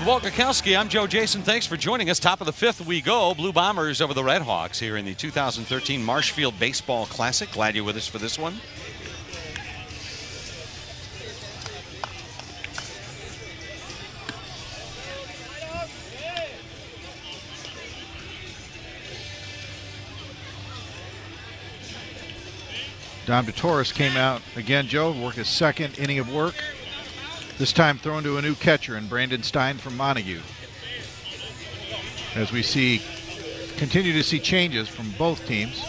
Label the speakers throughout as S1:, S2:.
S1: Walkowski, I'm Joe Jason. Thanks for joining us. Top of the fifth we go. Blue Bombers over the Red Hawks here in the 2013 Marsh Field Baseball Classic. Glad you're with us for this one.
S2: Dom DeTorres came out again, Joe, worked his second inning of work. This time thrown to a new catcher in Brandon Stein from Montague. As we continue to see changes from both teams.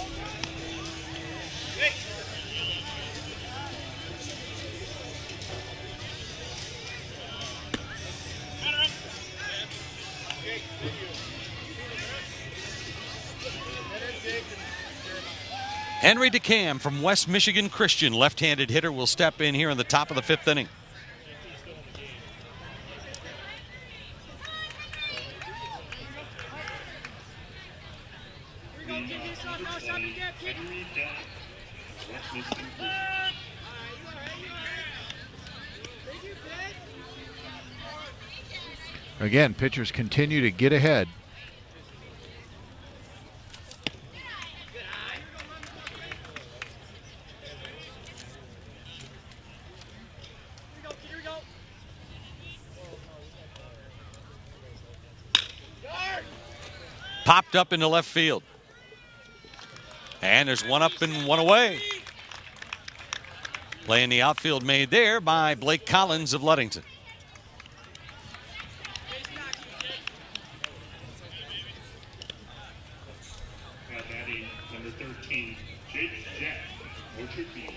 S1: Henry DeCam from West Michigan Christian, left-handed hitter, will step in here in the top of the fifth inning.
S2: Again, pitchers continue to get ahead.
S1: Popped up into left field. And there's one up and one away. Playing the outfield made there by Blake Collins of Ludington.
S3: Number 13, Jake Jack, Orchard Field.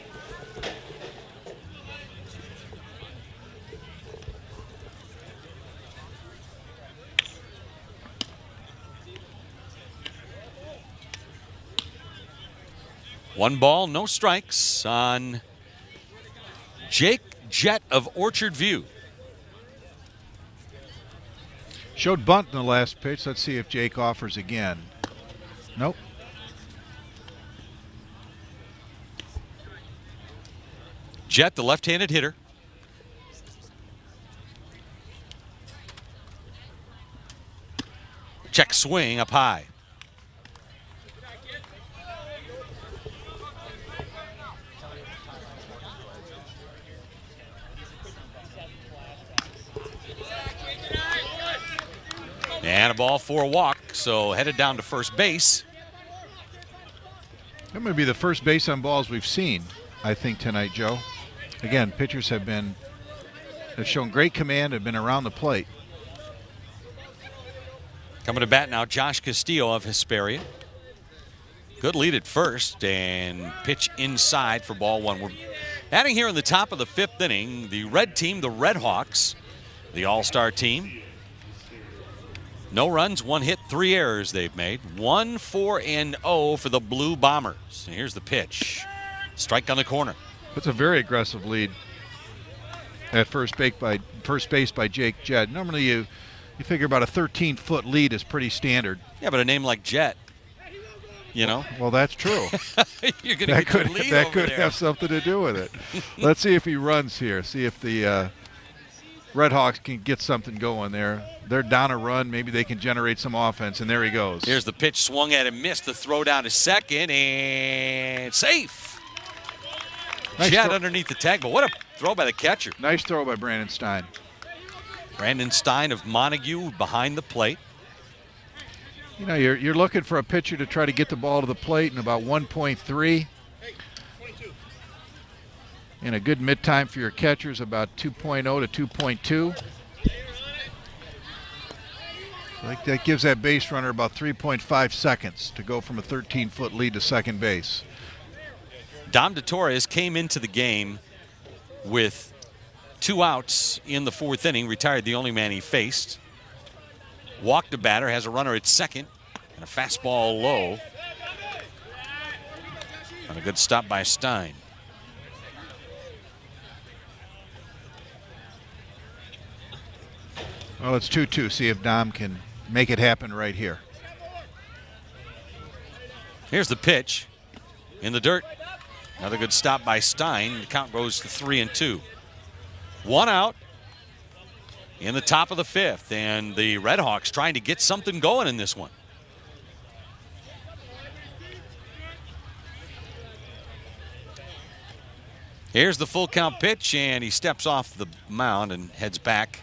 S1: One ball, no strikes on Jake Jett of Orchard View.
S2: Showed bunt in the last pitch. Let's see if Jake offers again. Nope.
S1: Jett, the left-handed hitter. Check swing up high. And a ball for a walk, so headed down to first base.
S2: That might be the first base on balls we've seen, I think, tonight, Joe. Again, pitchers have shown great command, have been around the plate.
S1: Coming to bat now, Josh Castillo of Hesperia. Good lead at first and pitch inside for ball one. We're batting here in the top of the fifth inning. The red team, the Red Hawks, the all-star team. No runs, one hit, 3 errors they've made. 1-4-0 for the Blue Bombers. And here's the pitch. Strike on the corner.
S2: That's a very aggressive lead at first base by Jake Jett. Normally you figure about a 13-foot lead is pretty standard.
S1: Yeah, but a name like Jett, you know.
S2: Well, that's true.
S1: You're going to get your lead
S2: that
S1: over
S2: could
S1: there.
S2: have something to do with it. Let's see if he runs here. See if the Red Hawks can get something going there. They're down a run. Maybe they can generate some offense, and there he goes.
S1: Here's the pitch, swung at and missed. The throw down to second, and safe.
S2: Nice
S1: Jett underneath the tag, but what a throw by the catcher.
S2: Nice throw by Brandon Stein.
S1: Brandon Stein of Montague behind the plate.
S2: You know, you're looking for a pitcher to try to get the ball to the plate in about 1.3. And a good mid-time for your catchers, about 2.0 to 2.2. I think that gives that base runner about 3.5 seconds to go from a 13-foot lead to second base.
S1: Dom DeTorres came into the game with 2 outs in the fourth inning, retired the only man he faced. Walked a batter, has a runner at second, and a fastball low. And a good stop by Stein.
S2: Well, it's 2-2. See if Dom can make it happen right here.
S1: Here's the pitch in the dirt. Another good stop by Stein. The count goes to 3-2. 1 out. in the top of the 5th, and the Redhawks trying to get something going in this one. Here's the full count pitch, and he steps off the mound and heads back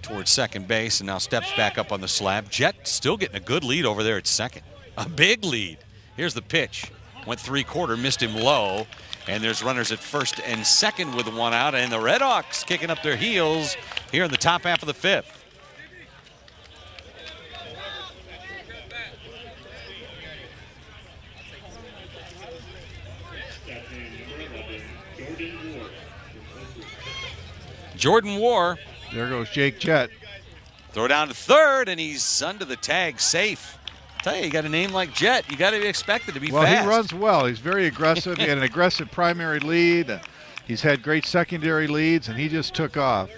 S1: towards second base, and now steps back up on the slab. Jet still getting a good lead over there at second. A big lead. Here's the pitch. Went 3/4, missed him low, and there's runners at first and second with one out, and the Redhawks kicking up their heels here in the top half of the 5th. Jordan War.
S2: There goes Jake Jett.
S1: Throw down to third, and he's under the tag, safe. I tell you, you got a name like Jet, you got to be expected to be fast.
S2: Well, he runs well. He's very aggressive. He had an aggressive primary lead. He's had great secondary leads, and he just took off.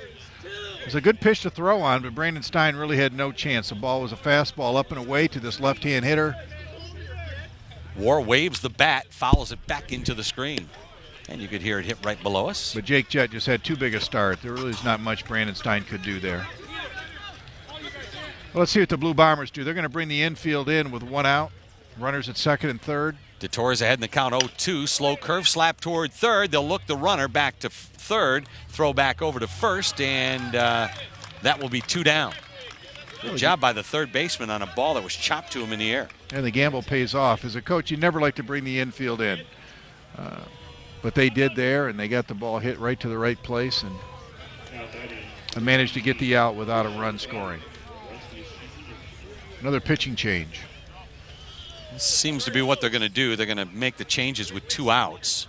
S2: It was a good pitch to throw on, but Brandon Stein really had no chance. The ball was a fastball up and away to this left-hand hitter.
S1: War waves the bat, fouls it back into the screen. And you could hear it hit right below us.
S2: But Jake Jett just had too big a start. There really is not much Brandon Stein could do there. Well, let's see what the Blue Bombers do. They're going to bring the infield in with one out. Runners at second and third.
S1: DeTorres ahead in the count 0-2. Slow curve slap toward third. They'll look the runner back to third. Throw back over to first, and that will be 2 down. Good job by the third baseman on a ball that was chopped to him in the air.
S2: And the gamble pays off. As a coach, you never like to bring the infield in. But they did there, and they got the ball hit right to the right place and managed to get the out without a run scoring. Another pitching change.
S1: This seems to be what they're going to do. They're going to make the changes with 2 outs.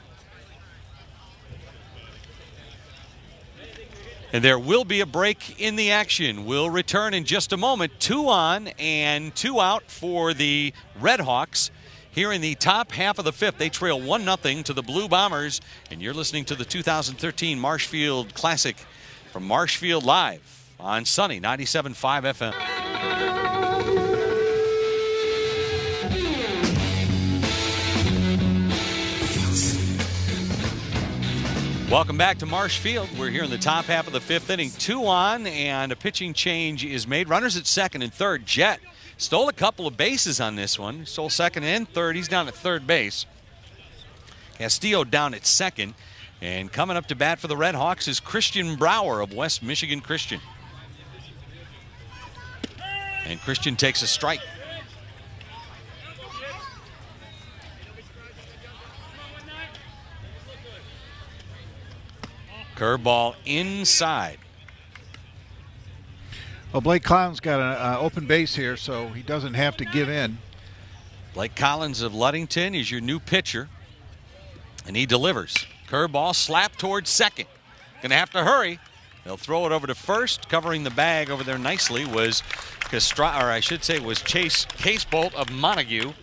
S1: And there will be a break in the action. We'll return in just a moment. 2 on and 2 out for the Redhawks. Here in the top half of the 5th, they trail 1-0 to the Blue Bombers. And you're listening to the 2013 Marsh Field Classic from Marsh Field Live on Sunny 97.5 FM. Welcome back to Marsh Field. We're here in the top half of the 5th inning. 2 on, and a pitching change is made. Runners at second and third. Jet stole a couple of bases on this one. Stole second and third. He's down at third base. Castillo down at second. And coming up to bat for the Redhawks is Christian Brower of West Michigan Christian. And Christian takes a strike. Curveball inside.
S2: Well, Blake Collins got an open base here, so he doesn't have to give in.
S1: Blake Collins of Ludington is your new pitcher, and he delivers. Curveball slapped towards second. Gonna have to hurry. They'll throw it over to first. Covering the bag over there nicely was Chase Casebolt of Montague,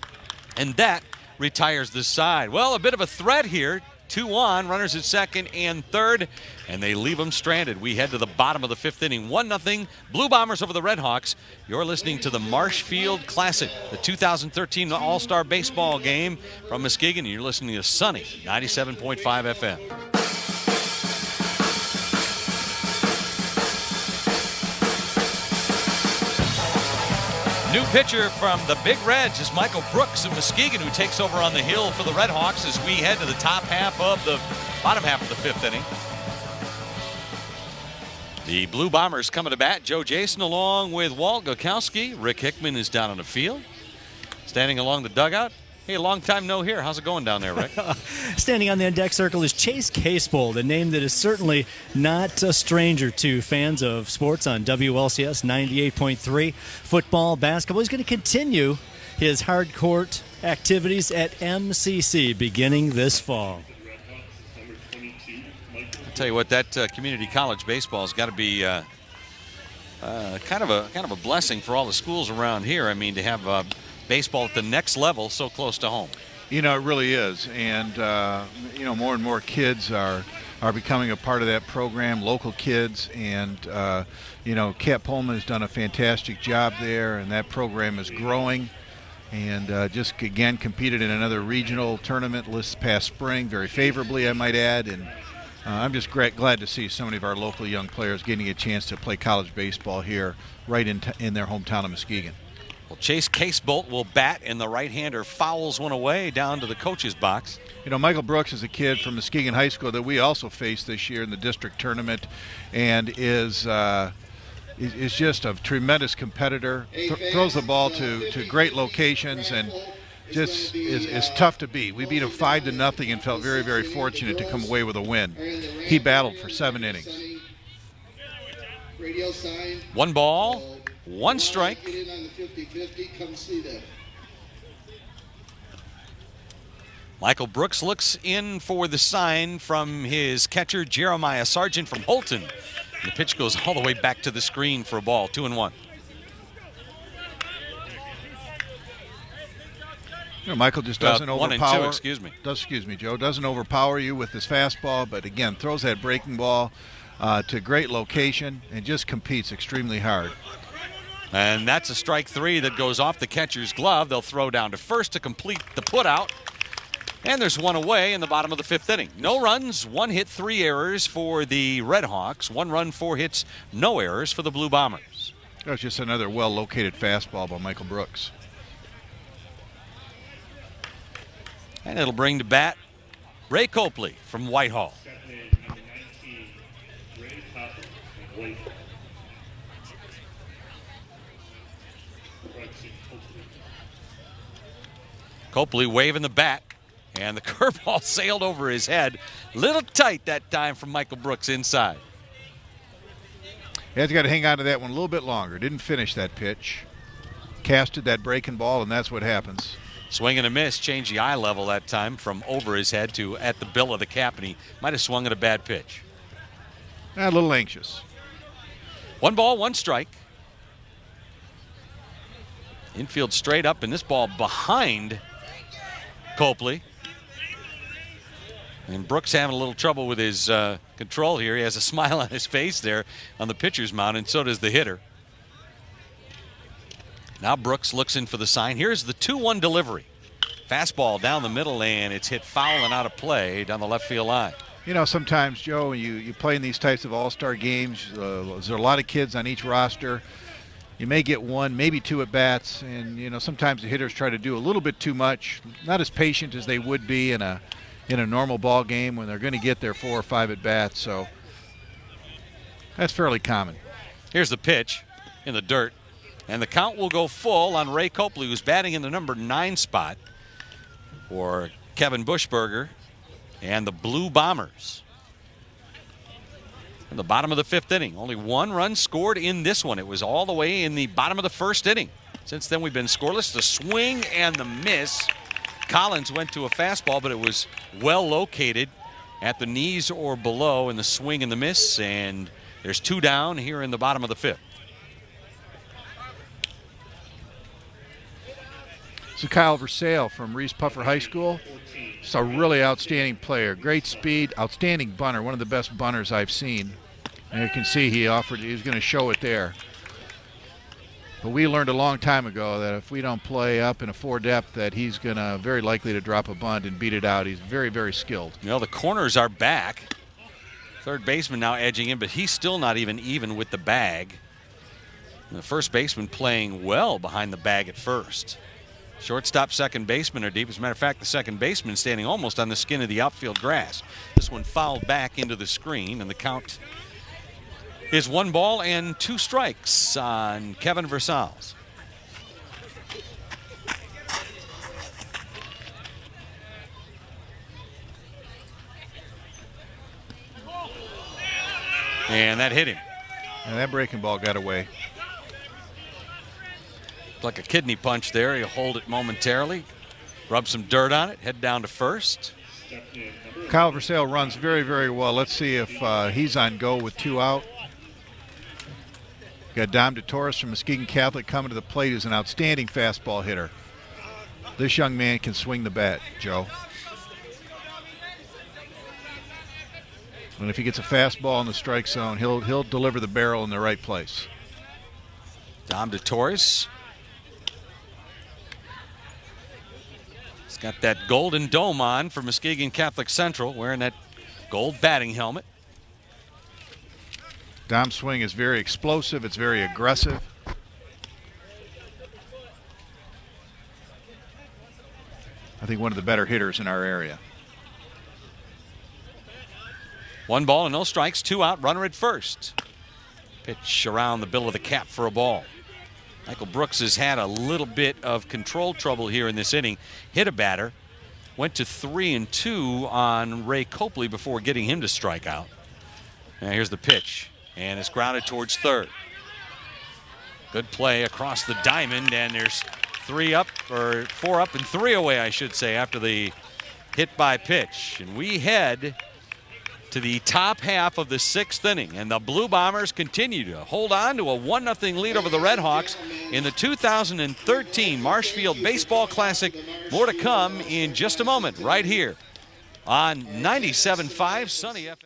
S1: and that retires the side. Well, a bit of a threat here. 2 on, runners at second and third, and they leave them stranded. We head to the bottom of the 5th inning, 1-0, Blue Bombers over the Redhawks. You're listening to the Marsh Field Classic, the 2013 All-Star Baseball game from Muskegon, and you're listening to Sunny 97.5 FM. New pitcher from the Big Reds is Michael Brooks of Muskegon, who takes over on the hill for the Redhawks as we head to the bottom half of the 5th inning. The Blue Bombers coming to bat. Joe Jason along with Walt Gokowski. Rick Hickman is down on the field. Standing along the dugout. Hey, long time no here. How's it going down there, Rick?
S4: Standing on the deck circle is Chase Casebolt, a name that is certainly not a stranger to fans of sports on WLCS 98.3. Football, basketball. He's going to continue his hard court activities at MCC beginning this fall.
S1: I'll tell you what, that community college baseball has got to be kind of a blessing for all the schools around here. I mean, to have baseball at the next level so close to home.
S2: You know, it really is. And, more and more kids are becoming a part of that program, local kids. And, Kat Pullman has done a fantastic job there, and that program is growing. And just, again, competed in another regional tournament this past spring, very favorably, I might add. And I'm just glad to see so many of our local young players getting a chance to play college baseball here right in their hometown of Muskegon.
S1: Well, Chase Casebolt will bat, and the right-hander fouls one away down to the coach's box.
S2: You know, Michael Brooks is a kid from Muskegon High School that we also faced this year in the district tournament, and is just a tremendous competitor. Throws the ball to great locations, and just is tough to beat. We beat him 5-0 and felt very, very fortunate to come away with a win. He battled for 7 innings.
S1: 1 ball, 1 strike. Michael Brooks looks in for the sign from his catcher, Jeremiah Sargent from Holton. The pitch goes all the way back to the screen for a ball, 2-1.
S2: You know, Michael just doesn't
S1: 1 and 2,
S2: overpower.
S1: excuse me,
S2: Joe. Doesn't overpower you with his fastball, but again, throws that breaking ball to great location and just competes extremely hard.
S1: And that's a strike 3 that goes off the catcher's glove. They'll throw down to first to complete the putout. And there's 1 away in the bottom of the 5th inning. No runs, 1 hit, 3 errors for the Red Hawks. 1 run, 4 hits, no errors for the Blue Bombers.
S2: That was just another well-located fastball by Michael Brooks.
S1: And it'll bring to bat Ray Copley from Whitehall.
S3: Number 19, Ray Copley from Whitehall.
S1: Copley waving the bat, and the curveball sailed over his head. Little tight that time from Michael Brooks inside.
S2: He's got to hang on to that one a little bit longer. Didn't finish that pitch. Casted that breaking ball, and that's what happens.
S1: Swing and a miss, changed the eye level that time from over his head to at the bill of the cap, and he might have swung at a bad pitch.
S2: A little anxious.
S1: 1 ball, 1 strike. Infield straight up, and this ball behind Copley. And Brooks having a little trouble with his control here. He has a smile on his face there on the pitcher's mound, and so does the hitter. Now Brooks looks in for the sign. Here's the 2-1 delivery. Fastball down the middle, and it's hit foul and out of play down the left field line.
S2: You know, sometimes, Joe, you play in these types of all-star games. There's a lot of kids on each roster. You may get 1, maybe 2 at-bats, and, you know, sometimes the hitters try to do a little bit too much, not as patient as they would be in a normal ball game when they're going to get their 4 or 5 at-bats, so that's fairly common.
S1: Here's the pitch in the dirt, and the count will go full on Ray Copley, who's batting in the number 9 spot for Kevin Buschberger and the Blue Bombers. In the bottom of the 5th inning, only 1 run scored in this one. It was all the way in the bottom of the 1st inning. Since then, we've been scoreless. The swing and the miss. Collins went to a fastball, but it was well located at the knees or below in the swing and the miss, and there's 2 down here in the bottom of the 5th.
S2: So Kyle Versailles from Reese Puffer High School. Just a really outstanding player. Great speed, outstanding bunter, one of the best bunters I've seen. And you can see he was going to show it there. But we learned a long time ago that if we don't play up in a 4 depth, that he's going to very likely to drop a bunt and beat it out. He's very, very skilled.
S1: You know, the corners are back. Third baseman now edging in, but he's still not even with the bag. And the first baseman playing well behind the bag at first. Shortstop, second baseman are deep. As a matter of fact, the second baseman standing almost on the skin of the outfield grass. This one fouled back into the screen, and the count is 1 ball and 2 strikes on Kevin Versailles. And that hit him.
S2: And that breaking ball got away.
S1: Like a kidney punch there. He'll hold it momentarily, rub some dirt on it, head down to first.
S2: Kyle Versailles runs very, very well. Let's see if he's on go with 2 out. Got Dom DeTorres from Muskegon Catholic coming to the plate, who's an outstanding fastball hitter. This young man can swing the bat, Joe. And if he gets a fastball in the strike zone, he'll deliver the barrel in the right place.
S1: Dom DeTorres. He's got that golden dome on for Muskegon Catholic Central, wearing that Gold batting helmet.
S2: Dom's swing is very explosive. It's very aggressive. I think one of the better hitters in our area.
S1: 1 ball and no strikes, 2 out, runner at first. Pitch around the bill of the cap for a ball. Michael Brooks has had a little bit of control trouble here in this inning. Hit a batter. Went to 3-2 on Ray Copley before getting him to strike out. Now here's the pitch, and it's grounded towards third. Good play across the diamond, and there's 4 up and 3 away, I should say, after the hit by pitch. And we head to the top half of the 6th inning, and the Blue Bombers continue to hold on to a 1-0 lead over the Red Hawks in the 2013 Marsh Field Baseball Classic. More to come in just a moment right here on 97.5 Sunny FM.